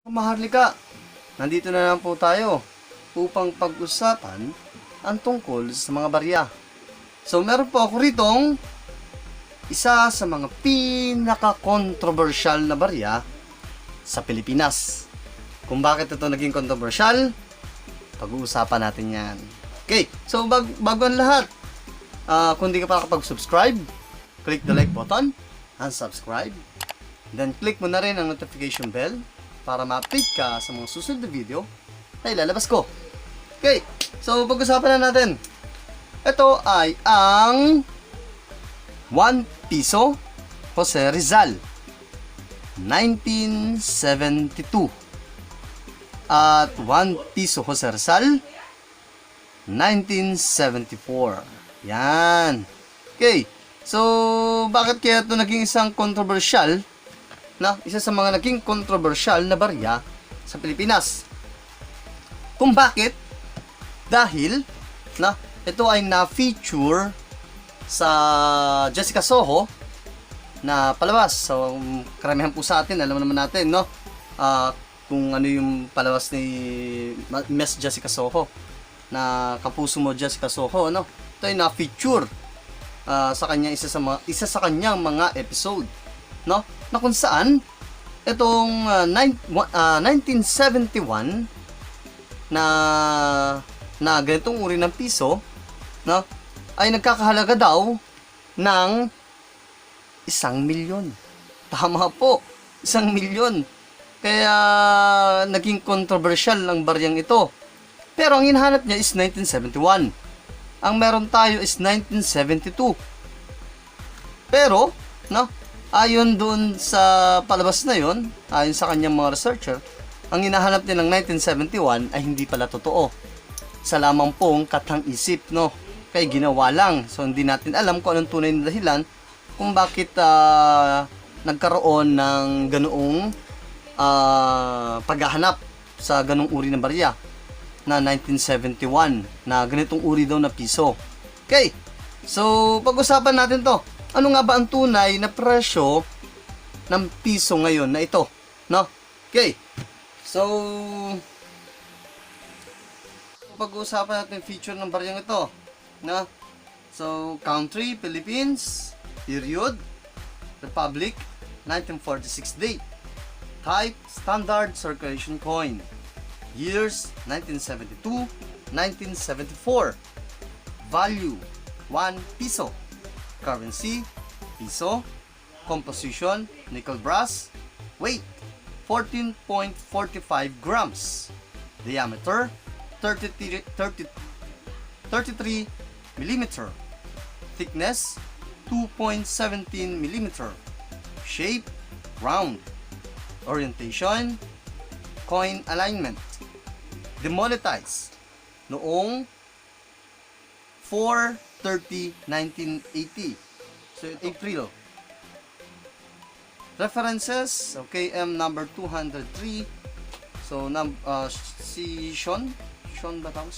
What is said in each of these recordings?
Maharlika, nandito na lang po tayo upang pag-usapan ang tungkol sa mga barya. So meron po ako ritong isa sa mga pinaka-controversial na barya sa Pilipinas. Kung bakit ito naging controversial, pag-uusapan natin yan. Okay, so bago ang lahat, kung di ka pa nakapag-subscribe, click the like button and subscribe. Then click mo na rin ang notification bell para ma-update ka sa mga susunod na video na ilalabas ko. Okay, so pag-usapan na natin. Ito ay ang 1 piso Jose Rizal 1972 at 1 piso Jose Rizal 1974. Yan. Okay, so bakit kaya ito naging isang controversial na isa sa mga naging controversial na barya sa Pilipinas? Kung bakit? Dahil na ito ay na-feature sa Jessica Soho na palabas. So karamihan po sa atin, alam naman natin, no? Kung ano yung palabas ni Miss Jessica Soho, na Kapuso Mo Jessica Soho, no? Ito ay na-feature sa kanya isa sa kanyang mga episode, no? Na kung saan itong 1971 na ganitong uri ng piso, no, ay nagkakahalaga daw ng 1,000,000. Tama po, 1,000,000. Kaya naging controversial ang baryang ito. Pero ang hinahanap niya is 1971. Ang meron tayo is 1972. Pero, no, ayon doon sa palabas na yon, ayon sa kanyang mga researcher, ang hinahanap nilang 1971 ay hindi pala totoo. Sa lamang pong katang-isip, no? Kaya ginawa lang. So hindi natin alam kung anong tunay na dahilan kung bakit nagkaroon ng ganoong paghahanap sa ganong uri ng barya na 1971 na ganitong uri daw na piso. Okay, so pag-usapan natin to. Ano nga ba ang tunay na presyo ng piso ngayon na ito, no? Okay, so pag-uusapan natin yung feature ng baryang ito, no? So country, Philippines, period, Republic, 1946 date, type, standard circulation coin, years, 1972, 1974, value, 1 piso, currency, piso, composition, nickel brass, weight, 14.45 grams, diameter, 33 millimeter, thickness, 2.17 millimeter, shape, round, orientation, coin alignment, demonetized noong 4/30/1980. So, April. References, okay, M number 203. So, si Sean ba tawag?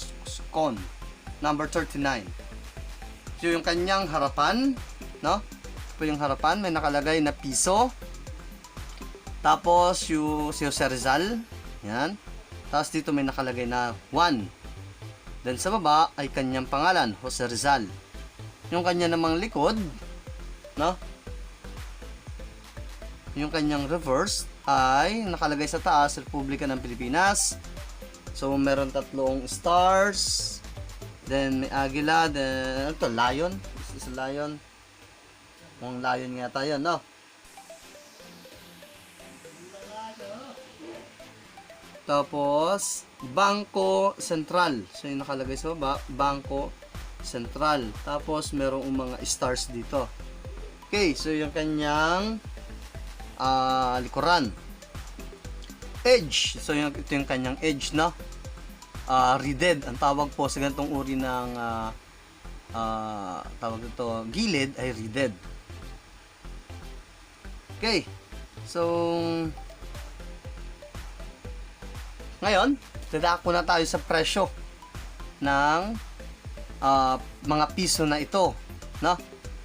Con, number 39. So, yung kanyang harapan, no? Ito yung harapan, may nakalagay na piso. Tapos, si Jose Rizal, yan. Tapos, dito may nakalagay na 1. Then sa baba ay kanyang pangalan, Jose Rizal. Yung kanya namang likod, no? Yung kanyang reverse ay nakalagay sa taas, Republika ng Pilipinas. So meron 3 stars. Then may agila, then ito lion. This is a lion. Mukhang lion nga tayo, no? Tapos, Bangko Sentral. So, yung nakalagay sa baba, Bangko Sentral. Tapos, merong mga stars dito. Okay, so yung kanyang likuran. Edge. So, ito yung kanyang edge, no? Reeded. Ang tawag po sa ganitong uri ng tawag ito, gilid ay reeded. Okay. So, ngayon, dadako na tayo sa presyo ng mga piso na ito, no?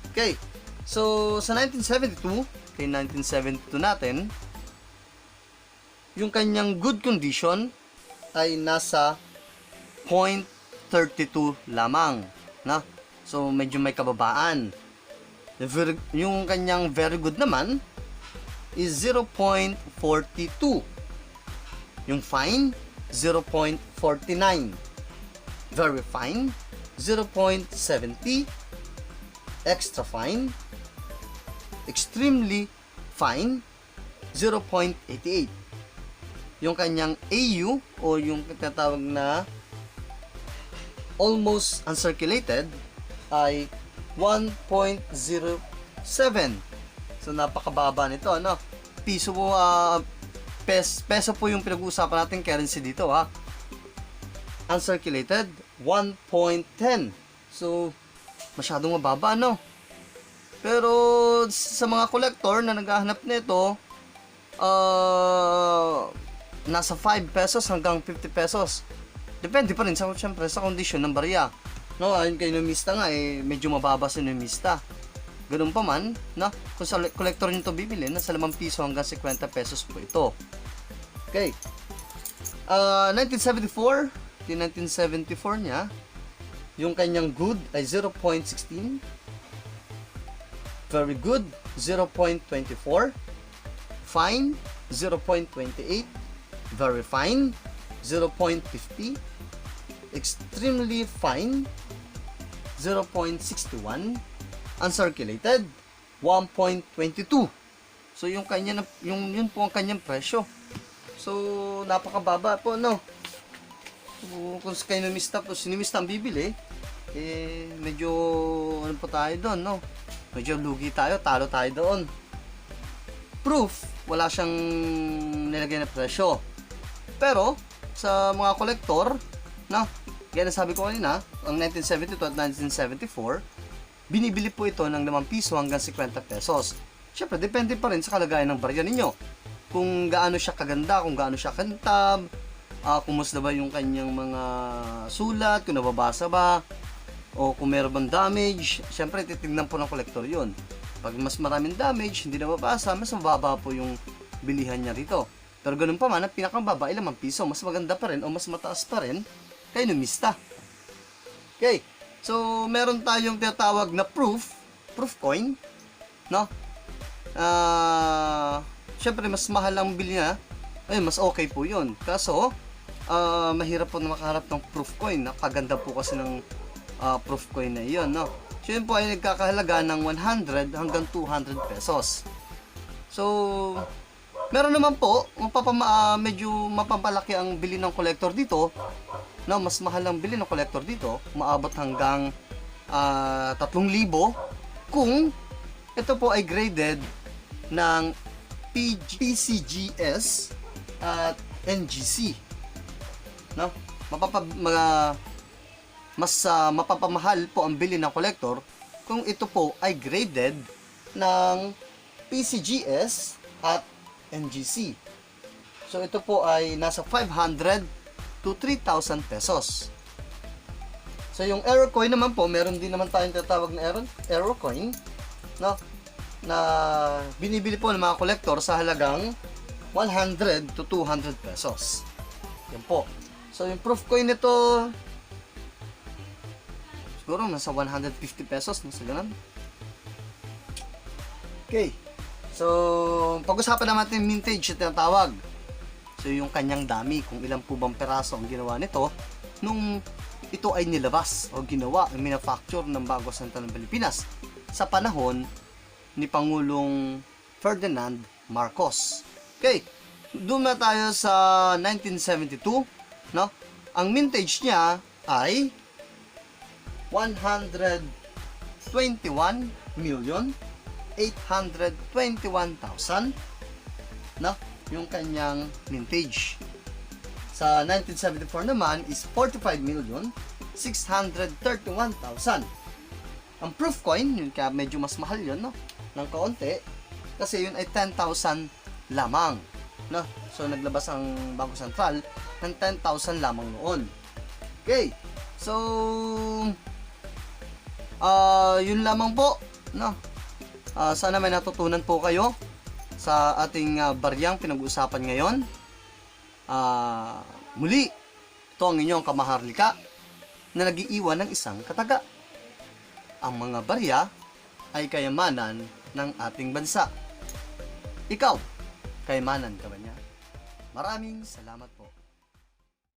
Okay. So, sa 1972, kay 1972 natin, yung kanyang good condition ay nasa 0.32 lamang, na. So medyo may kababaan. Yung kanyang very good naman is 0.42. Yung fine, 0.49. Very fine, 0.70. Extra fine, extremely fine, 0.88. Yung kanyang AU o yung tinatawag na almost uncirculated ay 1.07. So napakababa nito, ano? Piso po, peso po yung pinag-uusapan natin currency dito, ha. Uncirculated 1.10. So masyadong mababa, no? Pero sa mga collector na naghahanap nito, nasa 5 pesos hanggang 50 pesos. Depende pa rin sa, syempre, sa kondisyon ng barya. No, ayun kay numista nga, medyo mababa sa numista. Ganun pa man, no? Kung sa collector nyo ito bibili, nasa 5 piso hanggang 50 pesos po ito. Okay. 1974, yung 1974 niya, yung kanyang good ay 0.16. Very good, 0.24. Fine, 0.28. Very fine, 0.50. Extremely fine, 0.61. Uncirculated, 1.22. So yung kanya, yun po ang kanyang presyo. So napakababa po, no? So, kung kayo numista po, sinumista ang bibili, medyo ano po tayo doon, no? Medyo lugi tayo, talo tayo doon. Proof, wala siyang nilagay na presyo. Pero sa mga kolektor, no? Kaya nasabi ko kanina, ang 1972 at 1974, binibili po ito ng 5 piso hanggang 50 pesos. Siyempre, depende pa rin sa kalagayan ng barya ninyo. Kung gaano siya kaganda, kung gaano siya kantab, kumusta ba yung kanyang mga sulat, kung nababasa ba, o kung meron bang damage. Siyempre, titignan po ng kolektor yun. Pag mas maraming damage, hindi nababasa, mas mababa po yung bilihan niya rito. Pero ganun pa man, ang pinakababa ay 5 piso. Mas maganda pa rin o mas mataas pa rin kay numista. Okay. So, meron tayong tinatawag na proof coin, no? Syempre, mas mahal ang bili niya. Ayun, mas okay po yun. Kaso, mahirap po na makaharap ng proof coin. Napaganda po kasi ng proof coin na yun, no? So, yun po ay nagkakahalaga ng 100 hanggang 200 pesos. So, meron naman po, medyo mapapalaki ang bili ng collector dito. No, mas mahal ang bili ng collector dito, maabot hanggang 3,000 kung ito po ay graded ng PCGS at NGC. No? Mas mapapamahal po ang bili ng collector kung ito po ay graded ng PCGS at NGC. So ito po ay nasa 500 to 3,000 pesos. So yung error coin naman po, meron din naman tayong tatawag na error coin, no? Na binibili po ng mga collector sa halagang 100 to 200 pesos. Yan po. So yung proof coin nito, siguro nasa 150 pesos, nasa ganun. Okay. So pag-usapan naman natin mintage na tinatawag. So yung kanyang dami, kung ilang po bang peraso ang ginawa nito nung ito ay nilabas o ginawa, manufacture ng Bangko Sentral ng Pilipinas sa panahon ni Pangulong Ferdinand Marcos. Okay, doon na tayo sa 1972, no? Ang mintage niya ay 121,821,000, no? Yung kanyang mintage. Sa 1974 naman is 45,631,000. Ang proof coin, yun kaya medyo mas mahal yun, no? Ng kaunti. Kasi yun ay 10,000 lamang, no? So naglabas ang Bangko Sentral ng 10,000 lamang noon. Okay. So yun lamang po, no? Sana may natutunan po kayo sa ating baryang pinag-uusapan ngayon. Muli, ito ang inyong kamaharlika na nag-iiwan ng isang kataga. Ang mga barya ay kayamanan ng ating bansa. Ikaw, kayamanan ka ba niya? Maraming salamat po.